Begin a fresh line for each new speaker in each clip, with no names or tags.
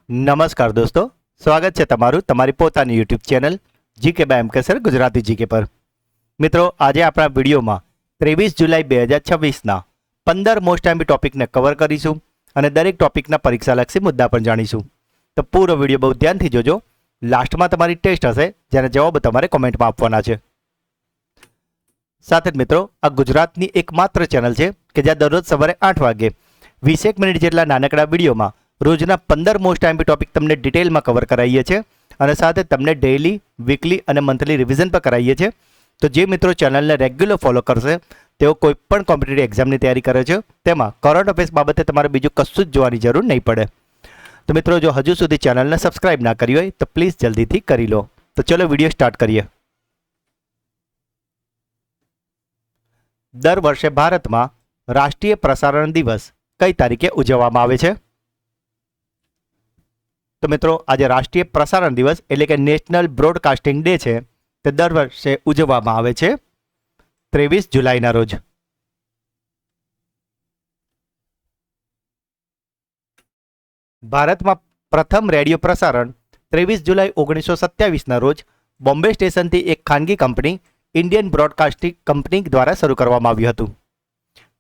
નમસ્કાર દોસ્તો, સ્વાગત છે તમારું તમારી પોતાની YouTube channel GK by M K sir Gujarati GK પર. મિત્રો, આજે આપણા વિડીયોમાં 23 જુલાઈ 2026ના 15 મોસ્ટ આઈએમપી ટોપિકને કવર કરીશું અને દરેક ટોપિકના પરીક્ષાલક્ષી મુદ્દા પણ જાણીશું. તો પૂરો વિડીયો બહુ ધ્યાનથી જોજો. લાસ્ટમાં તમારી ટેસ્ટ હશે જેના જવાબ તમારે કોમેન્ટમાં આપવાના છે. સાથે જ મિત્રો, આ ગુજરાતની એકમાત્ર ચેનલ છે કે જ્યાં દરરોજ સવારે 8 વાગે 20 મિનિટ જેટલા નાનકડા વિડીયોમાં રોજના 15 મોસ્ટ આઈએમપી ટોપિક તમને ડિટેલમાં કવર કરાવીએ છીએ અને સાથે તમને ડેઇલી, વીકલી અને મંથલી રિવિઝન પણ કરાવીએ છીએ. તો જે મિત્રો ચેનલને રેગ્યુલર ફોલો કરશે તેઓ કોઈ પણ કોમ્પિટિટિવ એક્ઝામની તૈયારી કરે છે તેમાં કરંટ અફેર્સ બાબતે તમારે બીજું કશું જ જોવાની જરૂર નહીં પડે. તો મિત્રો, જો હજુ સુધી ચેનલને સબસ્ક્રાઇબ ના કરી હોય તો પ્લીઝ જલ્દીથી કરી લો. તો ચલો વિડીયો સ્ટાર્ટ કરીએ. દર વર્ષે ભારતમાં રાષ્ટ્રીય પ્રસારણ દિવસ કઈ તારીખે ઉજવવામાં આવે છે? તો મિત્રો, આજે રાષ્ટ્રીય પ્રસારણ દિવસ એટલે કે નેશનલ બ્રોડકાસ્ટિંગ ડે છે તે દર વર્ષે ઉજવવામાં આવે છે 23 જુલાઈના રોજ. ભારતમાં પ્રથમ રેડિયો પ્રસારણ 23 જુલાઈ 1927ના રોજ બોમ્બે સ્ટેશનથી એક ખાનગી કંપની ઇન્ડિયન બ્રોડકાસ્ટિંગ કંપની દ્વારા શરૂ કરવામાં આવ્યું હતું.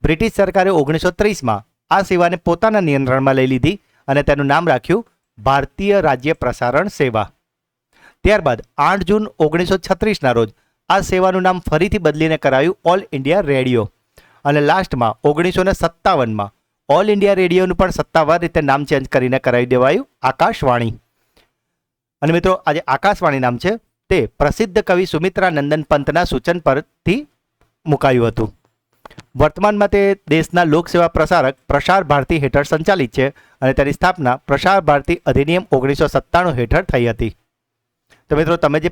બ્રિટિશ સરકારે 1930માં આ સેવાને પોતાના નિયંત્રણમાં લઈ લીધી અને તેનું નામ રાખ્યું ભારતીય રાજ્ય પ્રસારણ સેવા. ત્યારબાદ 8 જૂન 1936ના રોજ આ સેવાનું નામ ફરીથી બદલીને કરાયું ઓલ ઇન્ડિયા રેડિયો અને લાસ્ટમાં 1957માં ઓલ ઇન્ડિયા રેડિયોનું પણ સત્તાવાર રીતે નામ ચેન્જ કરીને કરાવી દેવાયું આકાશવાણી. અને મિત્રો, આજે આકાશવાણી નામ છે તે પ્રસિદ્ધ કવિ સુમિત્રા નંદન પંતના સૂચન પરથી મુકાયું હતું. વર્તમાનમાં તે દેશના લોકસેવા પ્રસારક પ્રસાર ભારતી હેઠળ સંચાલિત છે અને તેની સ્થાપના પ્રસાર ભારતી અધિનિયમ 1997 હેઠળ થઈ હતી. તો મિત્રો, તમે જે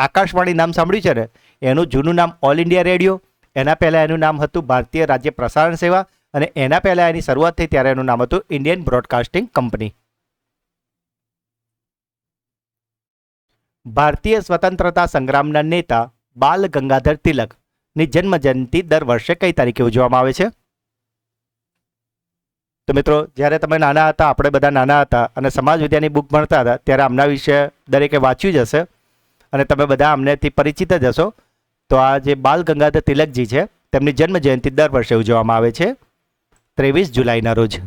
આકાશવાણી નામ સાંભળ્યું છે ને, એનું જૂનું નામ ઓલ ઇન્ડિયા રેડિયો, એના પહેલાં એનું નામ હતું ભારતીય રાજ્ય પ્રસારણ સેવા અને એના પહેલાં એની શરૂઆત થઈ ત્યારે એનું નામ હતું ઇન્ડિયન બ્રોડકાસ્ટિંગ કંપની. ભારતીય સ્વતંત્રતા સંગ્રામના નેતા બાલ ગંગાધર તિલક ની જન્મ જયંતિ દર વર્ષે કઈ તારીખે ઉજવવામાં આવે છે? તો મિત્રો, જ્યારે તમે નાના હતા, આપણે બધા નાના હતા અને સમાજ વિદ્યાની બુક ભણતા હતા ત્યારે આમના વિશે દરેકે વાંચ્યું જ હશે અને તમે બધા આમનેથી પરિચિત જ હશો. તો આ જે બાલ ગંગાધર તિલકજી છે તેમની જન્મ જયંતિ દર વર્ષે ઉજવવામાં આવે છે 23 જુલાઈના રોજ.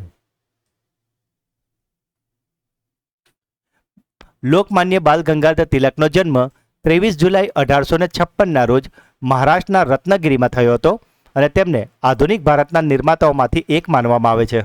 લોકમાન્ય બાલ ગંગાધર તિલકનો જન્મ 23 જુલાઈ 1856ના રોજ મહારાષ્ટ્રના રત્નગીરીમાં થયો હતો અને તેમને આધુનિક ભારતના નિર્માતાઓમાંથી એક માનવામાં આવે છે.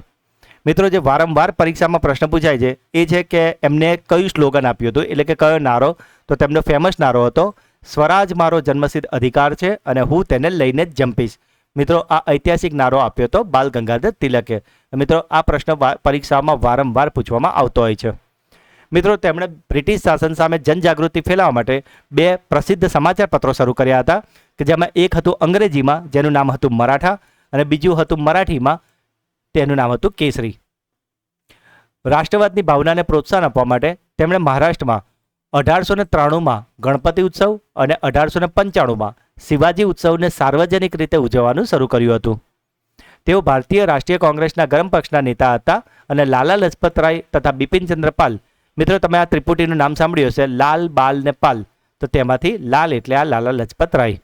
મિત્રો, જે વારંવાર પરીક્ષામાં પ્રશ્ન પૂછાય છે એ છે કે એમને કયું સ્લોગન આપ્યું હતું, એટલે કે કયો નારો. તો તેમનો ફેમસ નારો હતો સ્વરાજ મારો જન્મસિદ્ધ અધિકાર છે અને હું તેને લઈને જ જંપીશ. મિત્રો, આ ઐતિહાસિક નારો આપ્યો હતો બાલ ગંગાધર તિલકે. મિત્રો, આ પ્રશ્ન પરીક્ષામાં વારંવાર પૂછવામાં આવતો હોય છે. મિત્રો, તેમણે બ્રિટિશ શાસન સામે જનજાગૃતિ ફેલાવવા માટે 2 પ્રસિદ્ધ સમાચાર પત્રો શરૂ કર્યા હતા કે જેમાં એક હતું અંગ્રેજીમાં જેનું નામ હતું મરાઠા અને બીજું હતું મરાઠીમાં તેનું નામ હતું કેસરી. રાષ્ટ્રવાદની ભાવનાને પ્રોત્સાહન આપવા માટે તેમણે મહારાષ્ટ્રમાં 1893માં ગણપતિ ઉત્સવ અને 1895માં શિવાજી ઉત્સવને સાર્વજનિક રીતે ઉજવવાનું શરૂ કર્યું હતું. તેઓ ભારતીય રાષ્ટ્રીય કોંગ્રેસના ગરમ પક્ષના નેતા હતા અને લાલા લજપત રાય તથા બિપિનચંદ્ર પાલ. મિત્રો, તમે આ ત્રિપુટીનું નામ સાંભળ્યું હશે, લાલ, બાલ ને પાલ. તો તેમાંથી લાલ એટલે આ લાલા લજપત રાય.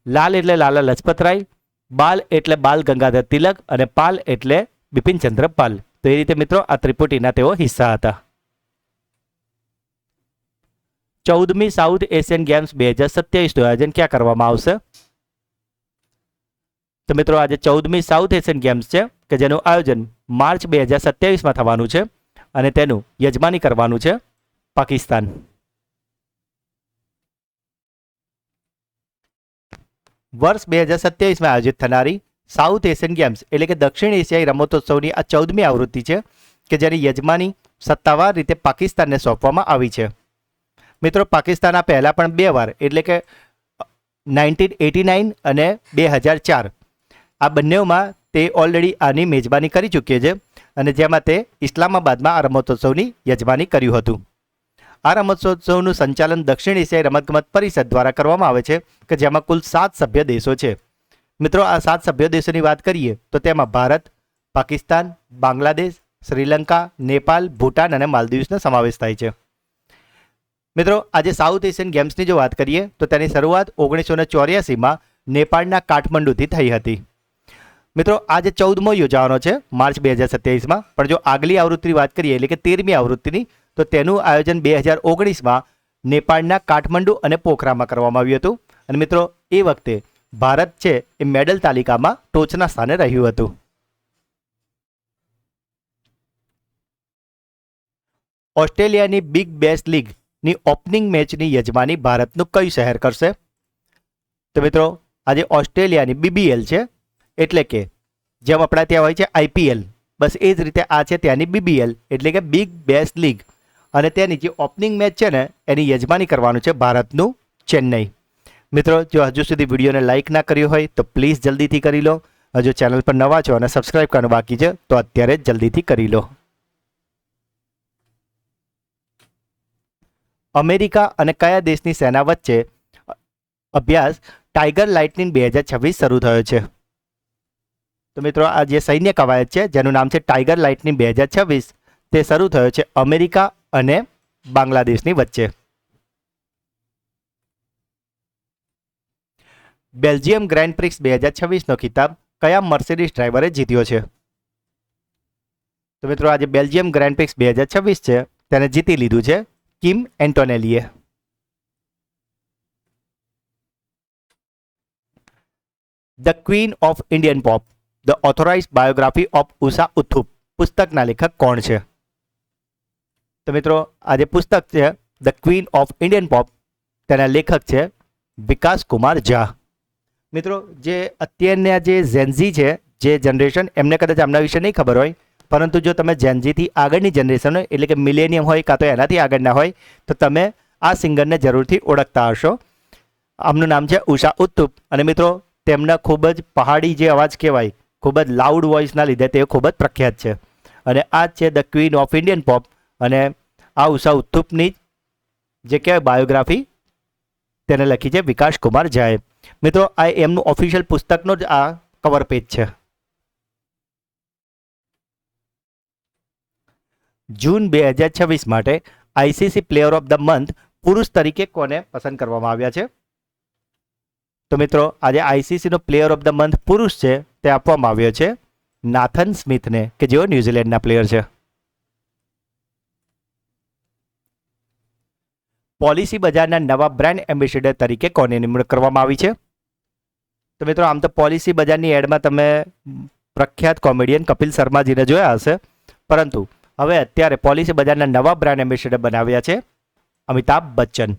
લાલ એટલે લાલા લજપત રાય, બાલ એટલે બાલ ગંગાધર તિલક અને પાલ એટલે બિપિનચંદ્ર પાલ. તો એ રીતે મિત્રો આ ત્રિપુટીના તેઓ હિસ્સા હતા. 14મી સાઉથ એશિયન ગેમ્સ 2027નું આયોજન ક્યાં કરવામાં આવશે? તો મિત્રો, આજે 14મી સાઉથ એશિયન ગેમ્સ છે કે જેનું આયોજન માર્ચ 2027માં થવાનું છે અને તેનું યજમાની કરવાનું છે પાકિસ્તાન. વર્ષ 2027માં આયોજિત થનારી સાઉથ એશિયન ગેમ્સ એટલે કે દક્ષિણ એશિયાઈ રમતોત્સવની આ 14મી આવૃત્તિ છે કે જેની યજમાની સત્તાવાર રીતે પાકિસ્તાનને સોંપવામાં આવી છે. મિત્રો, પાકિસ્તાન આ પહેલાં પણ 2 વાર એટલે કે 1989 અને 2004 આ બંનેમાં તે ઓલરેડી આની મેજબાની કરી ચૂક્યો છે અને જેમાં તે ઇસ્લામાબાદમાં આ રમતોત્સવની યજમાની કર્યું હતું. આ રમતોત્સવનું સંચાલન દક્ષિણ એશિયાઈ રમતગમત પરિષદ દ્વારા કરવામાં આવે છે કે જેમાં કુલ 7 સભ્ય દેશો છે. મિત્રો, આ 7 સભ્ય દેશોની વાત કરીએ તો તેમાં ભારત, પાકિસ્તાન, બાંગ્લાદેશ, શ્રીલંકા, નેપાલ, ભૂટાન અને માલદીવ્સનો સમાવેશ થાય છે. મિત્રો, આજે સાઉથ એશિયન ગેમ્સની જો વાત કરીએ તો તેની શરૂઆત 1984માં નેપાળના કાઠમંડુથી થઈ હતી. મિત્રો, આજે 14મો યોજાવાનો છે માર્ચ 2027માં, પણ જો આગલી આવૃત્તિની વાત કરીએ એટલે કે 13મી આવૃત્તિની, તો તેનું આયોજન 2019માં નેપાળના કાઠમંડુ અને પોખરામાં કરવામાં આવ્યું હતું. અને મિત્રો, એ વખતે ભારત છે એ મેડલ તાલિકામાં ટોચના સ્થાને રહ્યું હતું. ઓસ્ટ્રેલિયાની બિગ બેશ લીગની ઓપનિંગ મેચની યજમાની ભારતનું કયું શહેર કરશે? તો મિત્રો, આજે ઓસ્ટ્રેલિયાની BBL છે, એટલે કે જેમ આપણા ત્યાં હોય છે IPL, બસ એ જ રીતે આ છે ત્યાંની BBL, એટલે કે બિગ બેશ લીગ. અને તેની જે ઓપનિંગ મેચ છે ને એની યજમાની કરવાનું છે ભારતનું ચેન્નઈ. મિત્રો, જો હજુ સુધી વિડીયોને લાઇક ના કર્યો હોય તો પ્લીઝ જલ્દીથી કરી લો. હજુ ચેનલ પર નવા છો અને સબસ્ક્રાઇબ કરવાનું બાકી છે તો અત્યારે જ જલ્દીથી કરી લો. અમેરિકા અને કયા દેશની સેના વચ્ચે અભ્યાસ ટાઈગર લાઇટનિંગ 2026 શરૂ થયો છે? તો મિત્રો, આ જે સૈન્ય કવાયત છે જેનું નામ છે ટાઈગર લાઇટનિંગ 2026, તે શરૂ થયો છે અમેરિકા અને બાંગ્લાદેશની વચ્ચે. બેલ્જિયમ ગ્રેન્ડ પ્રિક્સ 2026નો ખિતાબ કયા મર્સિડીઝ ડ્રાઈવરે જીત્યો છે? તો મિત્રો, આજે બેલ્જિયમ ગ્રેન્ડ પ્રિક્સ 2026 છે તેને જીતી લીધું છે કિમ એન્ટોનેલીએ. The queen of Indian pop, the authorised biography of Usha Uthup પુસ્તકના લેખક કોણ છે? તો મિત્રો, આ જે પુસ્તક છે the queen of Indian pop, તેના લેખક છે વિકાસ કુમાર ઝા. મિત્રો, જે અત્યારના જે ઝેનઝી છે, જે જનરેશન, એમને કદાચ આમના વિશે નહીં ખબર હોય, પરંતુ જો તમે ઝેનઝીથી આગળની જનરેશન હોય એટલે કે મિલેનિયમ હોય કાં તો એનાથી આગળના હોય તો તમે આ સિંગરને જરૂરથી ઓળખતા હશો. આમનું નામ છે ઉષા ઉથુપ. અને મિત્રો, તેમના ખૂબ જ પહાડી જે અવાજ કહેવાય, ખૂબ જ લાઉડ વોઇસના લીધે તે ખૂબ જ પ્રખ્યાત છે. અને આ જ છે the queen of Indian pop. અને આ ઉષા ઉથુપની જે કહેવાય બાયોગ્રાફી તેને લખી છે વિકાસ કુમાર ઝાએ. મિત્રો, આ એમનું ઓફિશિયલ પુસ્તકનો જ આ કવર પેજ છે. જૂન 2026 માટે ICC player of the month પુરુષ તરીકે કોને પસંદ કરવામાં આવ્યા છે? તો મિત્રો, આજે ICCનો પ્લેયર ઓફ ધ મંથ પુરુષ છે તે આપવામાં આવ્યો છે નાથન સ્મિથને, કે જેઓ ન્યૂઝીલેન્ડના પ્લેયર છે. પોલિસી બજારના નવા બ્રાન્ડ એમ્બેસેડર તરીકે કોની નિમણૂક કરવામાં આવી છે? તો મિત્રો, આમ તો પોલિસી બજારની એડમાં તમે પ્રખ્યાત કોમેડિયન કપિલ શર્માજીને જોયા હશે, પરંતુ હવે અત્યારે પોલિસી બજારના નવા બ્રાન્ડ એમ્બેસેડર બનાવ્યા છે અમિતાભ બચ્ચન.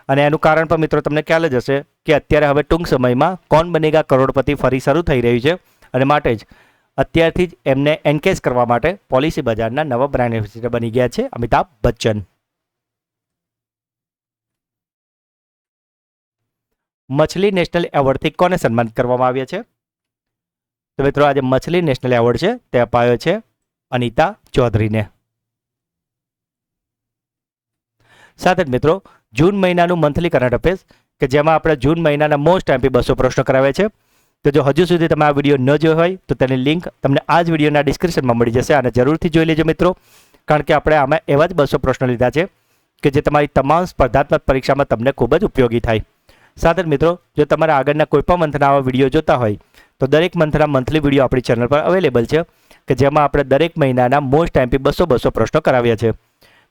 અને એનું કારણ પણ મિત્રો તમને ખ્યાલ જ હશે કે અત્યારે હવે ટૂંક સમયમાં કોણ બનેગા કરોડપતિ ફરી શરૂ થઈ રહ્યું છે, અને માટે જ અત્યારથી જ એમને એન્કેજ કરવા માટે પોલિસી બજારના નવા બ્રાન્ડ એમ્બેસેડર બની ગયા છે અમિતાભ બચ્ચન. મછલી નેશનલ એવોર્ડથી કોને સન્માનિત કરવામાં આવ્યા છે? તો મિત્રો, આજે મછલી નેશનલ એવોર્ડ છે તે અપાયો છે અનિતા ચૌધરીને. સાથે જ મિત્રો, જૂન મહિનાનું મંથલી કરંટ અફેર્સ, કે જેમાં આપણે જૂન મહિનાના મોસ્ટ MP 200 પ્રશ્નો કરાવ્યા છે. તો જો હજુ સુધી તમે આ વિડીયો ન જોયો હોય તો તેની લિંક તમને આ જ વિડીયોના ડિસ્ક્રિપ્શનમાં મળી જશે, અને જરૂરથી જોઈ લેજો મિત્રો, કારણ કે આપણે આમાં એવા જ 200 પ્રશ્નો લીધા છે કે જે તમારી તમામ સ્પર્ધાત્મક પરીક્ષામાં તમને ખૂબ જ ઉપયોગી થાય. સાથે જ મિત્રો, જો તમારા આગળના કોઈપણ મંથના આવા વિડીયો જોતા હોય તો દરેક મંથના મંથલી વિડીયો આપણી ચેનલ પર અવેલેબલ છે, કે જેમાં આપણે દરેક મહિનાના મોસ્ટ MP 200 પ્રશ્નો કરાવ્યા છે.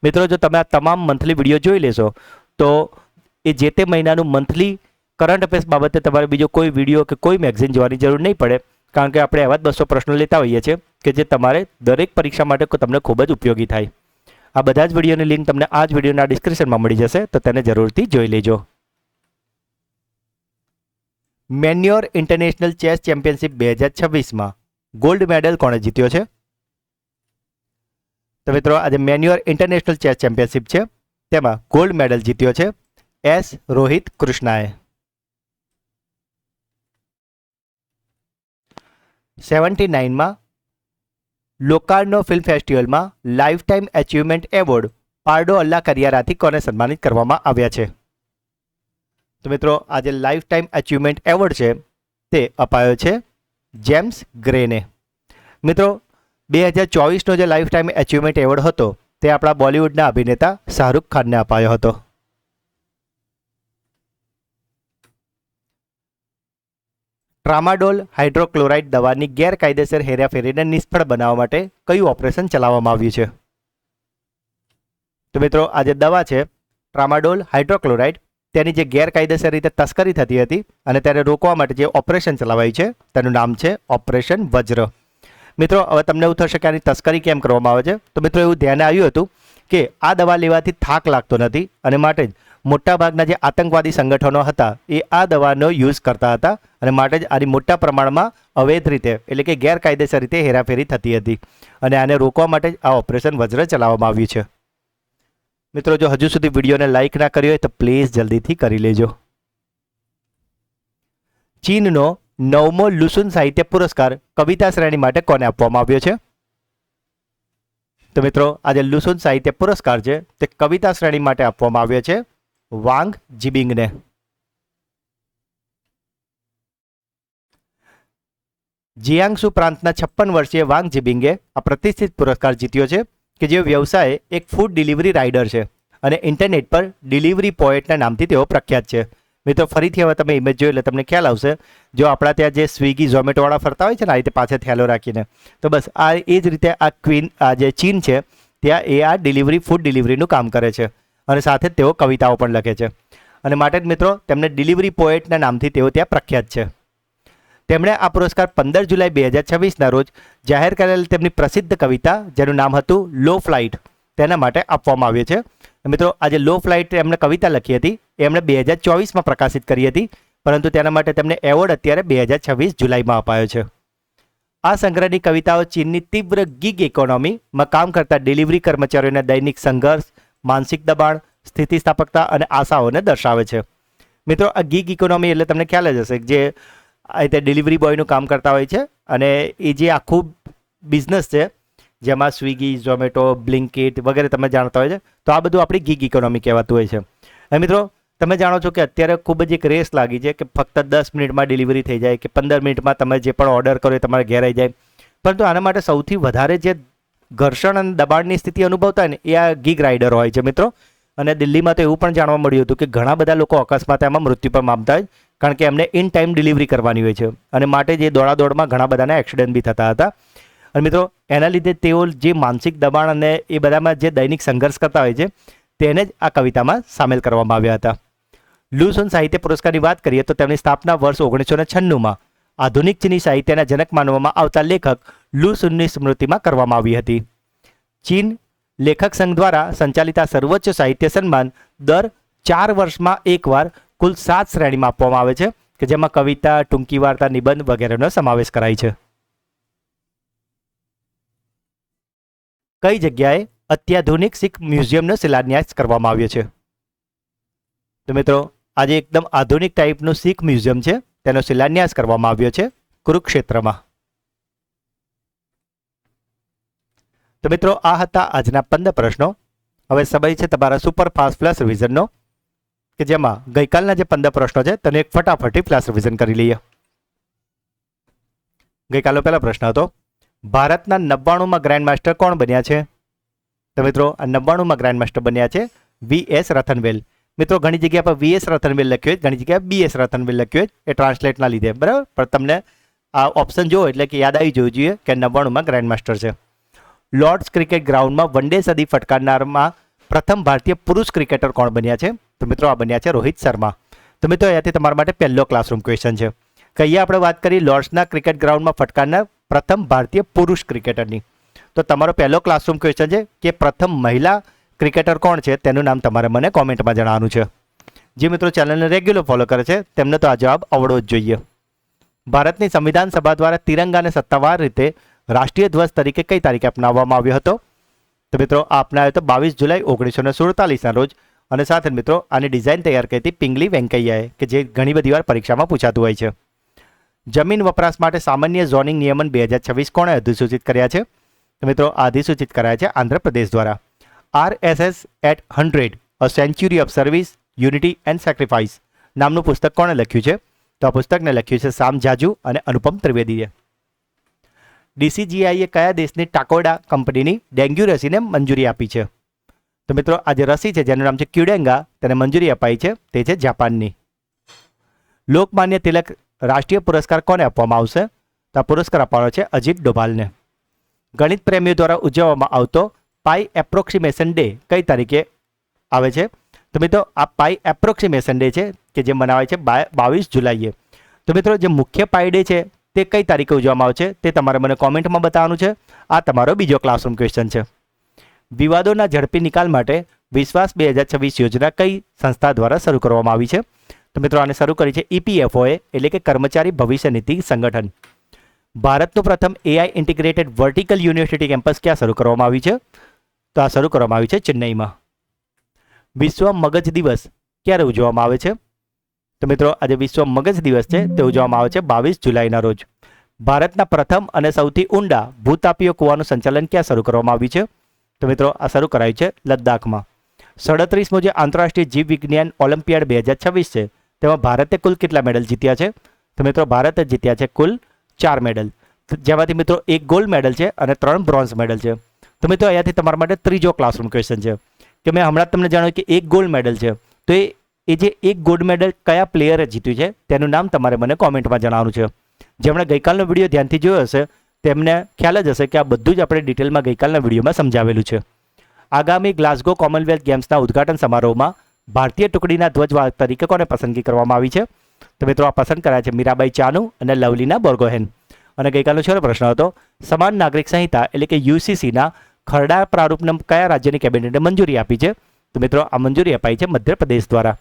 મિત્રો, જો તમે આ તમામ મંથલી વિડીયો જોઈ લેશો તો એ જે તે મહિનાનું મંથલી કરંટ અફેર્સ બાબતે તમારે બીજો કોઈ વિડીયો કે કોઈ મેગઝીન જોવાની જરૂર નહીં પડે, કારણ કે આપણે એવા જ 200 પ્રશ્નો લેતા હોઈએ છીએ કે જે તમારે દરેક પરીક્ષા માટે તમને ખૂબ જ ઉપયોગી થાય. આ બધા જ વિડીયોની લિંક તમને આ જ વિડીયોના ડિસ્ક્રિપ્શનમાં મળી જશે, તો તેને જરૂરથી જોઈ લેજો. મેન્યોર ઇન્ટરનેશનલ ચેસ ચેમ્પિયનશિપ 2026માં ગોલ્ડ મેડલ કોણે જીત્યો છે? તો મિત્રો, આજે મેન્યોર ઇન્ટરનેશનલ ચેસ ચેમ્પિયનશિપ છે તેમાં ગોલ્ડ મેડલ જીત્યો છે S. રોહિત કૃષ્ણાએ. 79માં લોકાર્નો ફિલ્મ ફેસ્ટિવલમાં lifetime achievement award Pardo alla કરિયારાથી કોને સન્માનિત કરવામાં આવ્યા છે? તો મિત્રો, આજે લાઈફ ટાઈમ અચીવમેન્ટ એવોર્ડ છે તે અપાયો છે જેમ્સ ગ્રેને. મિત્રો, 2024નો જે લાઈફ ટાઈમ એચિવમેન્ટ એવોર્ડ હતો તે આપણા બોલિવૂડના અભિનેતા શાહરૂખ ખાનને અપાયો હતો. ટ્રામાડોલ હાઇડ્રોક્લોરાઇડ દવાની ગેરકાયદેસર હેરાફેરીને નિષ્ફળ બનાવવા માટે કયું ઓપરેશન ચલાવવામાં આવ્યું છે? તો મિત્રો આ જે દવા છે ટ્રામાડોલ હાઇડ્રોક્લોરાઇડ, તેની જે ગેરકાયદેસર રીતે તસ્કરી થતી હતી અને તેને રોકવા માટે જે ઓપરેશન ચલાવાયું છે તેનું નામ છે ઓપરેશન વજ્ર. મિત્રો હવે તમને એવું થશે કે આની તસ્કરી કેમ કરવામાં આવે છે? તો મિત્રો એવું ધ્યાને આવ્યું હતું કે આ દવા લેવાથી થાક લાગતો નથી અને માટે જ મોટાભાગના જે આતંકવાદી સંગઠનો હતા એ આ દવાનો યુઝ કરતા હતા અને માટે જ આની મોટા પ્રમાણમાં અવૈધ રીતે એટલે કે ગેરકાયદેસર રીતે હેરાફેરી થતી હતી અને આને રોકવા માટે જ આ ઓપરેશન વજ્ર ચલાવવામાં આવ્યું છે. મિત્રો જો હજુ સુધી વિડીયોને લાઇક ના કર્યો હોય તો પ્લીઝ જલ્દીથી કરી લેજો. ચીનનો 9મો લુસુન સાહિત્ય પુરસ્કાર કવિતા શ્રેણી માટે કોને આપવામાં આવ્યો છે? તો મિત્રો આ જે લુસુન સાહિત્ય પુરસ્કાર છે તે કવિતા શ્રેણી માટે આપવામાં આવ્યો છે વાંગ જીબિંગને. જિયાંગસુ પ્રાંતના 56 વર્ષીય વાંગ જીબિંગે આ પ્રતિષ્ઠિત પુરસ્કાર જીત્યો છે કે જે વ્યવસાય એક ફૂડ ડિલિવરી રાઇડર છે અને ઇન્ટરનેટ પર ડિલિવરી પોએટના નામથી તેઓ પ્રખ્યાત છે. મિત્રો ફરીથી હવે તમે ઇમેજ જોઈ એટલે તમને ખ્યાલ આવશે. જો આપણા ત્યાં જે સ્વિગી ઝોમેટોવાળા ફરતા હોય છે ને આ રીતે પાછળ થેલો રાખીને, તો બસ આ એ જ રીતે આ જે ચીન છે ત્યાં એ આ ફૂડ ડિલિવરીનું કામ કરે છે અને સાથે જ તેઓ કવિતાઓ પણ લખે છે અને માટે જ મિત્રો તેમને ડિલિવરી પોએટના નામથી તેઓ ત્યાં પ્રખ્યાત છે. તેમણે આ પુરસ્કાર 15 જુલાઈ 2026ના રોજ જાહેર કરેલ તેમની પ્રસિદ્ધ કવિતા જેનું નામ હતું લો ફ્લાઇટ તેના માટે આપવામાં આવ્યો છે. મિત્રો આજે લો ફ્લાઇટ એમણે કવિતા લખી હતી એ એમણે 2024માં પ્રકાશિત કરી હતી, પરંતુ તેના માટે તેમને એવોર્ડ અત્યારે 2026 જુલાઈમાં અપાયો છે. આ સંગ્રહની કવિતાઓ ચીનની તીવ્ર ગીગ ઇકોનોમીમાં કામ કરતા ડિલિવરી કર્મચારીઓના દૈનિક સંઘર્ષ, માનસિક દબાણ, સ્થિતિસ્થાપકતા અને આશાઓને દર્શાવે છે. મિત્રો આ ગીગ ઇકોનોમી એટલે તમને ખ્યાલ જ હશે જે આ રીતે ડિલિવરી બોયનું કામ કરતા હોય છે અને એ જે આખું બિઝનેસ છે જેમાં સ્વિગી, ઝોમેટો, બ્લિંકિટ વગેરે તમે જાણતા હોય છે, તો આ બધું આપણી ગીગ ઇકોનોમી કહેવાતું હોય છે. અને મિત્રો તમે જાણો છો કે અત્યારે ખૂબ જ એક રેસ લાગી છે કે ફક્ત 10 મિનિટમાં ડિલિવરી થઈ જાય કે 15 મિનિટમાં તમે જે પણ ઓર્ડર કરો એ તમારે ઘેર આવી જાય, પરંતુ આના માટે સૌથી વધારે જે ઘર્ષણ અને દબાણની સ્થિતિ અનુભવતા હોય ને એ આ ગીગ રાઇડર હોય છે મિત્રો. અને દિલ્હીમાં તો એવું પણ જાણવા મળ્યું હતું કે ઘણા બધા લોકો અકસ્માત એમાં મૃત્યુ પણ પામતા હોય કારણ કે એમને ઇન ટાઈમ ડિલિવરી કરવાની હોય છે અને માટે જે દોડાદોડમાં ઘણા બધાના એક્સિડન્ટ બી થતા હતા. અને મિત્રો એના લીધે તેઓ જે માનસિક દબાણ અને એ બધામાં જે દૈનિક સંઘર્ષ કરતા હોય છે તેને જ આ કવિતામાં સામેલ કરવામાં આવ્યા હતા. લુસુન સાહિત્ય પુરસ્કારની વાત કરીએ તો તેમની સ્થાપના વર્ષ 1996માં આધુનિક ચીની સાહિત્યના જનક માનવામાં આવતા લેખક લુસુનની સ્મૃતિમાં કરવામાં આવી હતી. ચીન લેખક સંઘ દ્વારા સંચાલિત આ સર્વોચ્ચ સાહિત્ય સન્માન દર 4 વર્ષમાં એકવાર કુલ 7 શ્રેણીમાં આપવામાં આવે છે કે જેમાં કવિતા, ટૂંકી વાર્તા, નિબંધ વગેરેનો સમાવેશ કરાય છે. કઈ જગ્યાએ અત્યાધુનિક શીખ મ્યુઝિયમનો શિલાન્યાસ કરવામાં આવ્યો છે? તો મિત્રો આજે એકદમ આધુનિક ટાઈપનું શીખ મ્યુઝિયમ છે તેનો શિલાન્યાસ કરવામાં આવ્યો છે કુરુક્ષેત્રમાં. તો મિત્રો આ હતા આજના 15 પ્રશ્નો. હવે સમય છે તમારા સુપર ફાસ્ટ ફ્લેશ રિવિઝનનો કે જેમાં ગઈકાલના જે 15 પ્રશ્નો છે તેને એક ફટાફટી ફ્લેશ રિવિઝન કરી લઈએ. ગઈકાલનો પહેલો પ્રશ્ન હતો ભારતના 99માં ગ્રાન્ડ માસ્ટર કોણ બન્યા છે? તો મિત્રો આ 99માં ગ્રાન્ડ માસ્ટર બન્યા છે વી.એસ. રતનવેલ. મિત્રો ઘણી જગ્યા પર વી.એસ. રતનવેલ લખ્યું હોય, ઘણી જગ્યાએ બી.એસ. રતનવેલ લખ્યું હોય, એ ટ્રાન્સલેટના લીધે બરાબર, પણ તમને આ ઓપ્શન જુઓ એટલે કે યાદ આવી જવું જોઈએ કે 99માં ગ્રાન્ડ માસ્ટર છે. લોર્ડ્સ ક્રિકેટ ગ્રાઉન્ડમાં વન ડે સદી ફટકારનારમાં પ્રથમ ભારતીય પુરુષ ક્રિકેટર કોણ બન્યા છે? તો મિત્રો આ બન્યા છે રોહિત શર્મા. તો મિત્રો અહીંયાથી તમારા માટે પહેલો ક્લાસરૂમ ક્વેશ્ચન છે કે અહીંયા આપણે વાત કરી લોર્ડ્સના ક્રિકેટ ગ્રાઉન્ડમાં ફટકારનાર પ્રથમ ભારતીય પુરુષ ક્રિકેટરની. તો તમારો પહેલો ક્લાસરૂમ ક્વેશ્ચન છે કે પ્રથમ મહિલા ક્રિકેટર કોણ છે તેનું નામ તમારે મને કોમેન્ટમાં જણાવવાનું છે. જે મિત્રો ચેનલને રેગ્યુલર ફોલો કરે છે તેમને તો આ જવાબ આવડવો જ જોઈએ. ભારતની સંવિધાન સભા દ્વારા તિરંગાને સત્તાવાર રીતે રાષ્ટ્રીય ધ્વજ તરીકે કઈ તારીખે અપનાવવામાં આવ્યો હતો? તો મિત્રો આ અપનાવ્યો હતો 22 જુલાઈ 1947ના રોજ. અને સાથે મિત્રો આની ડિઝાઇન તૈયાર કરી હતી પિંગલી વેંકૈયાએ કે જે ઘણી બધી વાર પરીક્ષામાં પૂછાતું હોય છે. જમીન વપરાશ માટે સામાન્ય ઝોનિંગ નિયમન 2026 કોણે અધિસૂચિત કર્યા છે? તો મિત્રો આ અધિસૂચિત કરાયા છે આંધ્રપ્રદેશ દ્વારા. RSS at 100 A Century of Service, Unity and Sacrifice નામનું પુસ્તક કોણે લખ્યું છે? તો આ પુસ્તકને લખ્યું છે સામ જાજુ અને અનુપમ ત્રિવેદીએ. DCGIએ કયા દેશની ટાકોડા કંપનીની ડેન્ગ્યુ રસીને મંજૂરી આપી છે? તો મિત્રો આ જે રસી છે જેનું નામ છે ક્યુડેંગા, તેને મંજૂરી અપાઈ છે તે છે જાપાનની. લોકમાન્ય તિલક રાષ્ટ્રીય પુરસ્કાર કોને આપવામાં આવશે? તો આ પુરસ્કાર આપવાનો છે અજીત ડોભાલને. ગણિત પ્રેમીઓ દ્વારા ઉજવવામાં આવતો પાઈ એપ્રોક્સિમેશન ડે કઈ તારીખે આવે છે? તો મિત્રો આ પાઈ એપ્રોક્સિમેશન ડે છે કે જે મનાવાય છે 22 જુલાઈએ. તો મિત્રો જે મુખ્ય પાઈ ડે છે તે કઈ તારીખે ઉજવવામાં આવે છે તે તમારે મને કોમેન્ટમાં બતાવવાનું છે. આ તમારો બીજો ક્લાસરૂમ ક્વેશ્ચન છે. વિવાદોના ઝડપી નિકાલ માટે વિશ્વાસ 2026 યોજના કઈ સંસ્થા દ્વારા શરૂ કરવામાં આવી છે? તો મિત્રો આને શરૂ કરી છે EPFOએ એટલે કે કર્મચારી ભવિષ્ય નીતિ સંગઠન. ભારતનું પ્રથમ AI integrated vertical university campus ક્યાં શરૂ કરવામાં આવી છે? તો આ શરૂ કરવામાં આવી છે ચેન્નઈમાં. વિશ્વ મગજ દિવસ ક્યારે ઉજવવામાં આવે છે? તો મિત્રો આજે વિશ્વ મગજ દિવસ છે તે ઉજવવામાં આવે છે 22 જુલાઈના રોજ. ભારતના પ્રથમ અને સૌથી ઊંડા ભૂતાપીય કૂવાનું સંચાલન ક્યાં શરૂ કરવામાં આવ્યું છે? તો મિત્રો આ શરૂ કરાયું છે લદ્દાખમાં. 37મો જે આંતરરાષ્ટ્રીય જીવ વિજ્ઞાન ઓલિમ્પિયાડ 2026 છે તેમાં ભારતે કુલ કેટલા મેડલ જીત્યા છે? તો મિત્રો ભારતે જીત્યા છે કુલ 4 મેડલ, જેમાંથી મિત્રો 1 ગોલ્ડ મેડલ છે અને 3 બ્રોન્ઝ મેડલ છે. તો મિત્રો અહીંયાથી તમારા માટે ત્રીજો ક્લાસરૂમ ક્વેશ્ચન છે કે મેં હમણાં તમને જણાવ્યું કે 1 ગોલ્ડ મેડલ છે, તો એ જે 1 ગોલ્ડ મેડલ કયા પ્લેયરે જીત્યું છે તેનું નામ તમારે મને કોમેન્ટમાં જણાવવાનું છે. જેમણે ગઈકાલનો વિડીયો ધ્યાનથી જોયો હશે તેમને ખ્યાલ જ હશે કે આ બધું જ આપણે ડિટેલમાં ગઈકાલના વિડીયોમાં સમજાવેલું છે. આગામી ગ્લાસગો કોમનવેલ્થ ગેમ્સના ઉદ્ઘાટન સમારોહમાં ભારતીય ટુકડીના ધ્વજવાહક તરીકે કોને પસંદગી કરવામાં આવી છે? તો મિત્રો આ પસંદ કર્યા છે મીરાબાઈ ચાનુ અને લવલીના બોર્ગોહેન. અને ગઈકાલનો છેલ્લો પ્રશ્ન હતો સમાન નાગરિક સંહિતા એટલે કે UCCના ખરડા પ્રારૂપને કયા રાજ્યની કેબિનેટે મંજૂરી આપી છે? તો મિત્રો આ મંજૂરી અપાઈ છે મધ્યપ્રદેશ દ્વારા.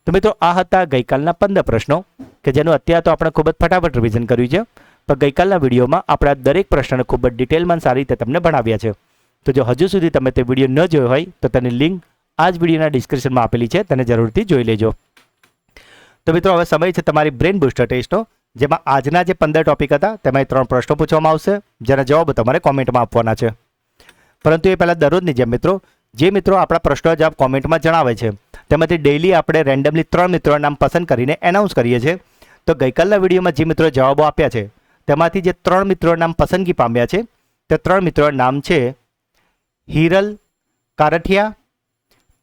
તો મિત્રો આ હતા ગઈકાલના 15 પ્રશ્નો કે જેનું અત્યારે તો આપણે ખૂબ જ ફટાફટ રિવિઝન કર્યું છે, પણ ગઈકાલના વિડીયોમાં આપણે આ દરેક પ્રશ્નને ખૂબ જ ડિટેલમાં સારી રીતે તમને ભણાવ્યા છે. તો જો હજુ સુધી તમે તે વિડીયો ન જોયો હોય તો તેની લિંક આ જ વિડીયોના ડિસ્ક્રિપ્શનમાં આપેલી છે, તેને જરૂરથી જોઈ લેજો. તો મિત્રો હવે સમય છે તમારી બ્રેન બૂસ્ટર ટેસ્ટનો, જેમાં આજના જે 15 ટોપિક હતા તેમાં 3 પ્રશ્નો પૂછવામાં આવશે જેના જવાબ તમારે કોમેન્ટમાં આપવાના છે. પરંતુ એ પહેલાં દરરોજની જેમ મિત્રો જે મિત્રો આપણા પ્રશ્નો જવાબ કોમેન્ટમાં જણાવે છે તેમાંથી ડેઇલી આપણે રેન્ડમલી 3 મિત્રોના નામ પસંદ કરીને એનાઉન્સ કરીએ છીએ. તો ગઈકાલના વિડીયોમાં જે મિત્રો જવાબો આપ્યા છે તેમાંથી જે 3 મિત્રોના નામ પસંદગી પામ્યા છે તે 3 મિત્રોના નામ છે હિરલ કારઠિયા,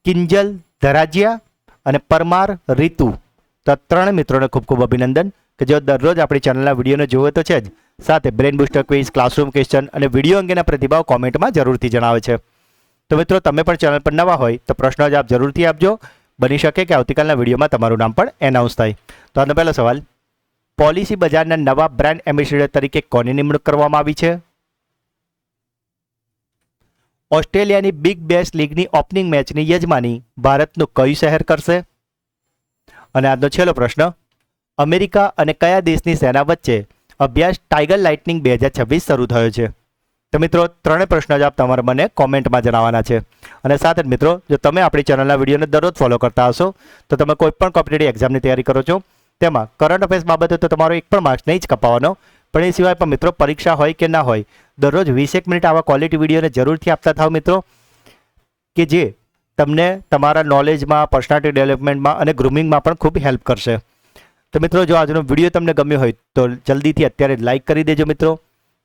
કિંજલ ધરાજિયા અને પરમાર રીતુ. તો 3 મિત્રોને ખૂબ ખૂબ અભિનંદન કે જેઓ દરરોજ આપણી ચેનલના વિડીયોને જોવે તો છે જ, સાથે brain booster quiz, classroom question અને વિડીયો અંગેના પ્રતિભાવ કોમેન્ટમાં જરૂરથી જણાવે છે. તો મિત્રો તમે પણ ચેનલ પર નવા હોય તો પ્રશ્નો જવાબ જરૂરથી આપજો. બની શકે કે આવતીકાલના વિડીયોમાં તમારું નામ પણ એનાઉન્સ થાય. તો આનો પહેલો સવાલ, પોલિસી બજારના નવા બ્રાન્ડ એમ્બેસેડર તરીકે કોની નિમણૂક કરવામાં આવી છે? ઓસ્ટ્રેલિયાની બિગ બેશ લીગની ઓપનિંગ મેચની યજમાની ભારતનું કયું શહેર કરશે? અને આજનો છેલ્લો પ્રશ્ન, અમેરિકા અને કયા દેશની સેના વચ્ચે અભ્યાસ ટાઈગર લાઇટનિંગ 2026 શરૂ થયો છે? તો મિત્રો 3 પ્રશ્નો જવાબ તમારે મને કોમેન્ટમાં જણાવવાના છે. અને સાથે જ મિત્રો જો તમે આપણી ચેનલના વિડીયોને દરરોજ ફોલો કરતા હશો તો તમે કોઈ પણ કોમ્પિટિટિવ એક્ઝામની તૈયારી કરો છો તેમાં કરંટ અફેર્સ બાબતે તો તમારો 1 પણ માર્ક્સ નહીં જ કપાવવાનો, પણ એ સિવાય પણ મિત્રો પરીક્ષા હોય કે ના હોય દરરોજ 20 મિનિટ આવા ક્વોલિટી વિડીયોને જરૂરથી આપતા થાવ મિત્રો, કે જે તમને તમારા નોલેજમાં, પર્સનાલિટી ડેવલપમેન્ટમાં અને ગ્રૂમિંગમાં પણ ખૂબ હેલ્પ કરશે. તો મિત્રો જો આજનો વિડીયો તમને ગમ્યો હોય તો જલ્દીથી અત્યારે લાઇક કરી દેજો મિત્રો.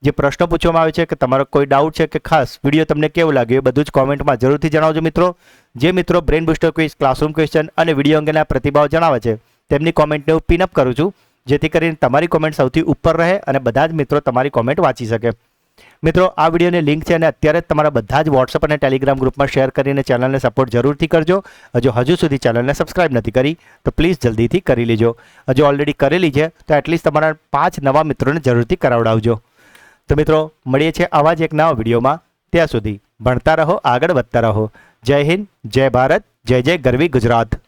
જે પ્રશ્નો પૂછવામાં આવે છે કે તમારો કોઈ ડાઉટ છે કે ખાસ વિડીયો તમને કેવું લાગ્યો એ બધું જ કોમેન્ટમાં જરૂરથી જણાવજો મિત્રો. જે મિત્રો brain booster quiz, classroom question અને વિડીયો અંગેના પ્રતિભાવ જણાવે છે તેમની કોમેન્ટને હું પિનઅપ કરું છું, જેથી કરીને તમારી કોમેન્ટ સૌથી ઉપર રહે અને બધા જ મિત્રો તમારી કોમેન્ટ વાંચી શકે. મિત્રો આ વિડીયોની લિંક છે અને અત્યારે જ તમારા બધા જ વોટ્સઅપ અને ટેલિગ્રામ ગ્રુપમાં શેર કરીને ચેનલને સપોર્ટ જરૂરથી કરજો. હજુ સુધી ચેનલને સબસ્ક્રાઇબ નથી કરી તો પ્લીઝ જલ્દીથી કરી લેજો. હજુ ઓલરેડી કરેલી છે તો એટલીસ્ટ તમારા 5 નવા મિત્રોને જરૂરથી કરાવડાવજો. તો મિત્રો મળીએ છીએ આવા જ એક નવા વિડીયોમાં. ત્યાં સુધી ભણતા રહો, આગળ વધતા રહો. જય હિન્દ, જય ભારત, જય જય ગરવી ગુજરાત.